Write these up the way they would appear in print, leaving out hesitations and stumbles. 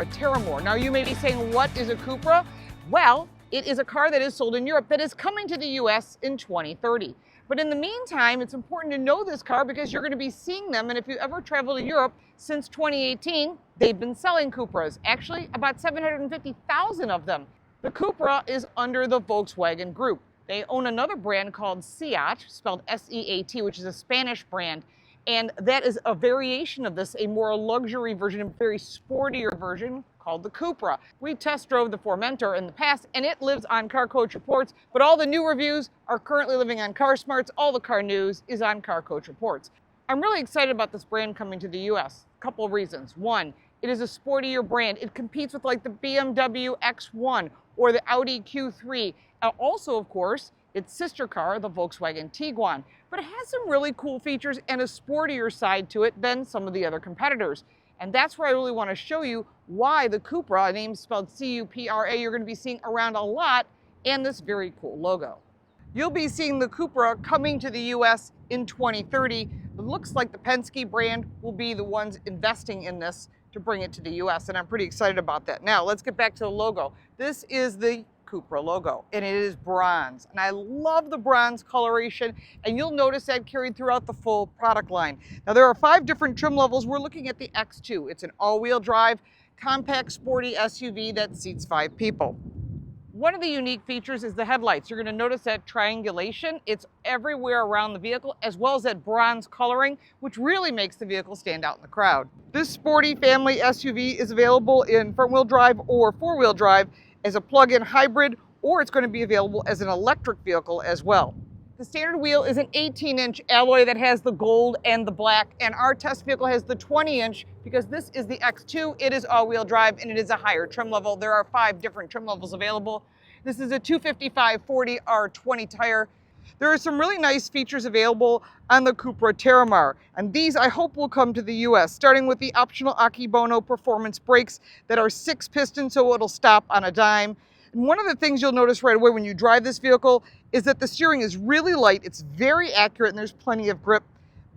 CUPRA Terramar. Now you may be saying, what is a CUPRA? Well, it is a car that is sold in Europe that is coming to the US in 2030. But in the meantime, it's important to know this car because you're going to be seeing them. And if you ever travel to Europe since 2018, they've been selling CUPRAs. Actually, about 750,000 of them. The CUPRA is under the Volkswagen Group. They own another brand called SEAT, spelled S-E-A-T, which is a Spanish brand. And that is a variation of this, a more luxury version, a very sportier version called the CUPRA. We test drove the Formentor in the past, and it lives on Car Coach Reports, but all the new reviews are currently living on Car Smarts. All the car news is on Car Coach Reports. I'm really excited about this brand coming to the US. A couple of reasons. One, it is a sportier brand. It competes with like the BMW X1 or the Audi Q3. Also, of course, its sister car, the Volkswagen Tiguan. But it has some really cool features and a sportier side to it than some of the other competitors. And that's where I really want to show you why the CUPRA, a name spelled C-U-P-R-A, you're going to be seeing around a lot, and this very cool logo. You'll be seeing the CUPRA coming to the US in 2030. It looks like the Penske brand will be the ones investing in this to bring it to the US, and I'm pretty excited about that. Now, let's get back to the logo. This is the CUPRA logo, and it is bronze, and I love the bronze coloration, and you'll notice that carried throughout the full product line. Now there are 5 different trim levels. We're looking at the X2. It's an all-wheel drive compact sporty SUV that seats 5 people. One of the unique features is the headlights. You're going to notice that triangulation. It's everywhere around the vehicle, as well as that bronze coloring, which really makes the vehicle stand out in the crowd. This sporty family SUV is available in front-wheel drive or four-wheel drive as a plug-in hybrid, or it's going to be available as an electric vehicle as well. The standard wheel is an 18-inch alloy that has the gold and the black, and our test vehicle has the 20-inch because this is the X2. It is all-wheel drive, and it is a higher trim level. There are 5 different trim levels available. This is a 255/40 R20 tire. There are some really nice features available on the CUPRA Terramar, and these I hope will come to the US, starting with the optional Akebono performance brakes that are 6-piston, so it'll stop on a dime. And one of the things you'll notice right away when you drive this vehicle is that the steering is really light, it's very accurate, and there's plenty of grip,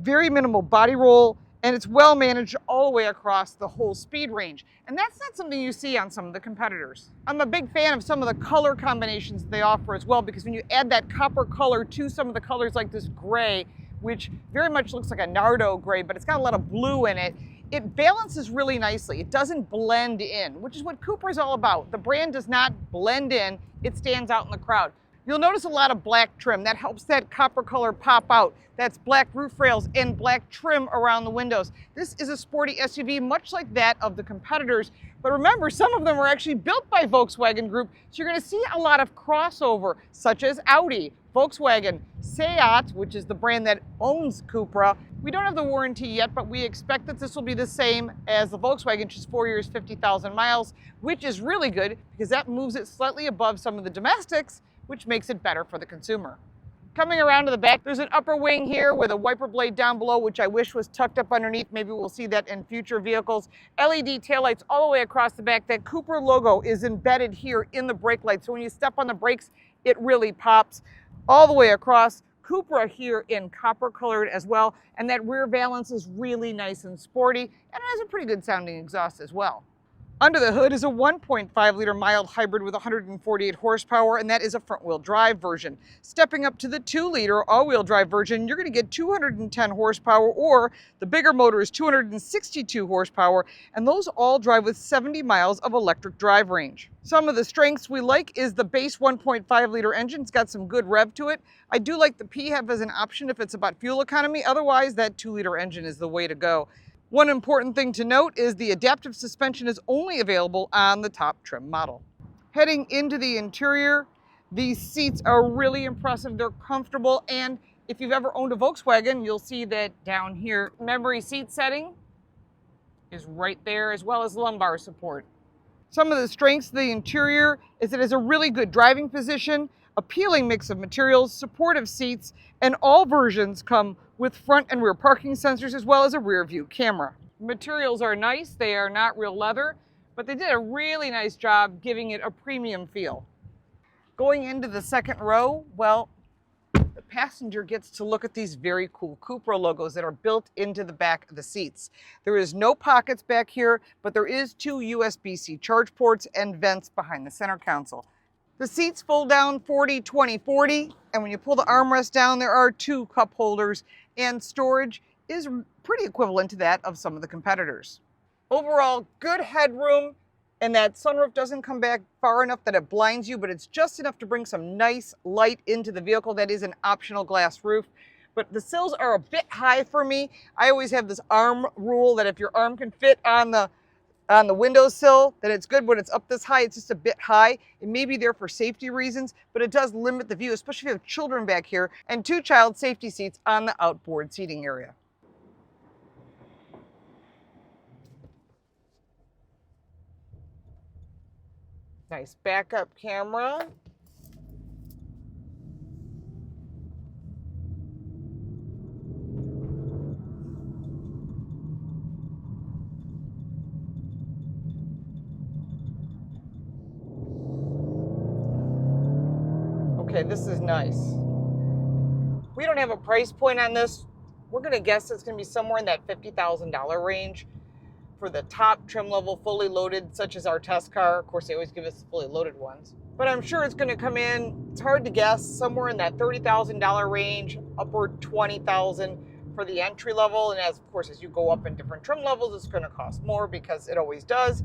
very minimal body roll, and it's well managed all the way across the whole speed range. And that's not something you see on some of the competitors. I'm a big fan of some of the color combinations that they offer as well, because when you add that copper color to some of the colors like this gray, which very much looks like a Nardo gray, but it's got a lot of blue in it, it balances really nicely. It doesn't blend in, which is what CUPRA is all about. The brand does not blend in, it stands out in the crowd. You'll notice a lot of black trim. That helps that copper color pop out. That's black roof rails and black trim around the windows. This is a sporty SUV, much like that of the competitors. But remember, some of them are actually built by Volkswagen Group, so you're going to see a lot of crossover, such as Audi, Volkswagen, SEAT, which is the brand that owns CUPRA. We don't have the warranty yet, but we expect that this will be the same as the Volkswagen, which is 4 years, 50,000 miles, which is really good because that moves it slightly above some of the domestics, which makes it better for the consumer. Coming around to the back, there's an upper wing here with a wiper blade down below, which I wish was tucked up underneath. Maybe we'll see that in future vehicles. LED taillights all the way across the back. That CUPRA logo is embedded here in the brake lights. So when you step on the brakes, it really pops all the way across. CUPRA here in copper colored as well. And that rear valance is really nice and sporty, and it has a pretty good sounding exhaust as well. Under the hood is a 1.5-liter mild hybrid with 148 horsepower, and that is a front-wheel drive version. Stepping up to the 2-liter all-wheel drive version, you're going to get 210 horsepower, or the bigger motor is 262 horsepower, and those all drive with 70 miles of electric drive range. Some of the strengths we like is the base 1.5-liter engine. It's got some good rev to it. I do like the PHEV as an option if it's about fuel economy. Otherwise, that 2-liter engine is the way to go. One important thing to note is the adaptive suspension is only available on the top trim model. Heading into the interior, these seats are really impressive. They're comfortable, and if you've ever owned a Volkswagen, you'll see that down here, memory seat setting is right there, as well as lumbar support. Some of the strengths of the interior is that it has a really good driving position, appealing mix of materials, supportive seats, and all versions come with front and rear parking sensors as well as a rear view camera. Materials are nice, they are not real leather, but they did a really nice job giving it a premium feel. Going into the second row, well, the passenger gets to look at these very cool CUPRA logos that are built into the back of the seats. There is no pockets back here, but there is 2 USB-C charge ports and vents behind the center console. The seats fold down 40-20-40, and when you pull the armrest down, there are 2 cup holders, and storage is pretty equivalent to that of some of the competitors. Overall, good headroom, and that sunroof doesn't come back far enough that it blinds you, but it's just enough to bring some nice light into the vehicle. That is an optional glass roof, but the sills are a bit high for me. I always have this arm rule that if your arm can fit on the windowsill, then it's good. When it's up this high, it's just a bit high. It may be there for safety reasons, but it does limit the view, especially if you have children back here, and 2 child safety seats on the outboard seating area. Nice backup camera. Okay, this is nice. We don't have a price point on this. We're gonna guess it's gonna be somewhere in that $50,000 range for the top trim level, fully loaded, such as our test car. Of course, they always give us the fully loaded ones. But I'm sure it's gonna come in, it's hard to guess, somewhere in that $30,000 range, upward $20,000 for the entry level. And of course, as you go up in different trim levels, it's gonna cost more because it always does.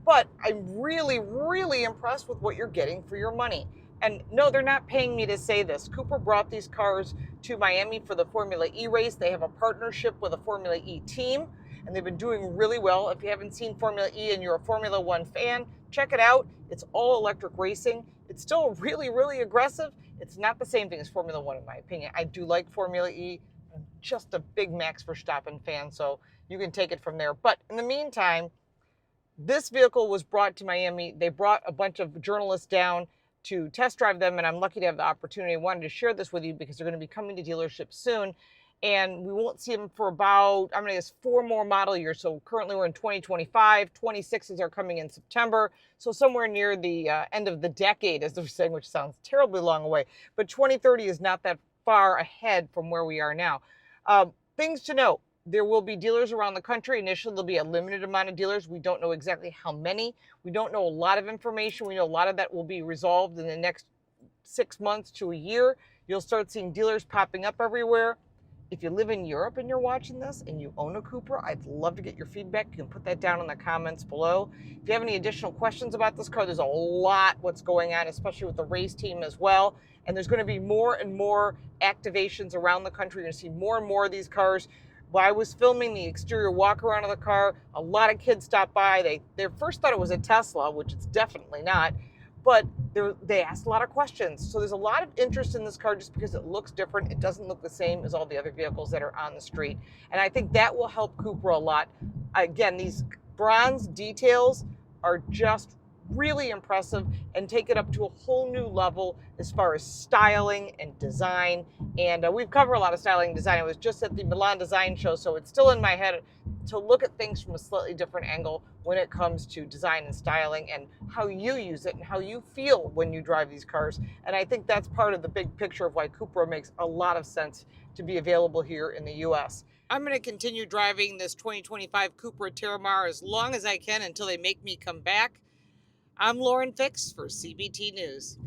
But I'm really, really impressed with what you're getting for your money. And no, they're not paying me to say this. CUPRA brought these cars to Miami for the Formula E race. They have a partnership with a Formula E team, and they've been doing really well. If you haven't seen Formula E and you're a Formula One fan, check it out. It's all electric racing. It's still really, really aggressive. It's not the same thing as Formula One, in my opinion. I do like Formula E. I'm just a big Max Verstappen fan, so you can take it from there. But in the meantime, this vehicle was brought to Miami. They brought a bunch of journalists down to test drive them, and I'm lucky to have the opportunity. I wanted to share this with you because they're going to be coming to dealerships soon, and we won't see them for about, I'm going to guess, 4 more model years. So currently we're in 2025, 26s are coming in September, so somewhere near the end of the decade, as they're saying, which sounds terribly long away, but 2030 is not that far ahead from where we are now. Things to note: there will be dealers around the country. Initially, there'll be a limited amount of dealers. We don't know exactly how many. We don't know a lot of information. We know a lot of that will be resolved in the next 6 months to a year. You'll start seeing dealers popping up everywhere. If you live in Europe and you're watching this and you own a CUPRA, I'd love to get your feedback. You can put that down in the comments below. If you have any additional questions about this car, there's a lot what's going on, especially with the race team as well. And there's going to be more and more activations around the country. You're going to see more and more of these cars. While I was filming the exterior walk around of the car, a lot of kids stopped by. They first thought it was a Tesla, which it's definitely not, but they asked a lot of questions. So there's a lot of interest in this car just because it looks different. It doesn't look the same as all the other vehicles that are on the street. And I think that will help CUPRA a lot. Again, these bronze details are just really impressive and take it up to a whole new level as far as styling and design. And we've covered a lot of styling and design. I was just at the Milan Design Show, so it's still in my head to look at things from a slightly different angle when it comes to design and styling and how you use it and how you feel when you drive these cars. And I think that's part of the big picture of why CUPRA makes a lot of sense to be available here in the US. I'm going to continue driving this 2025 CUPRA Terramar as long as I can until they make me come back. I'm Lauren Fix for CBT News.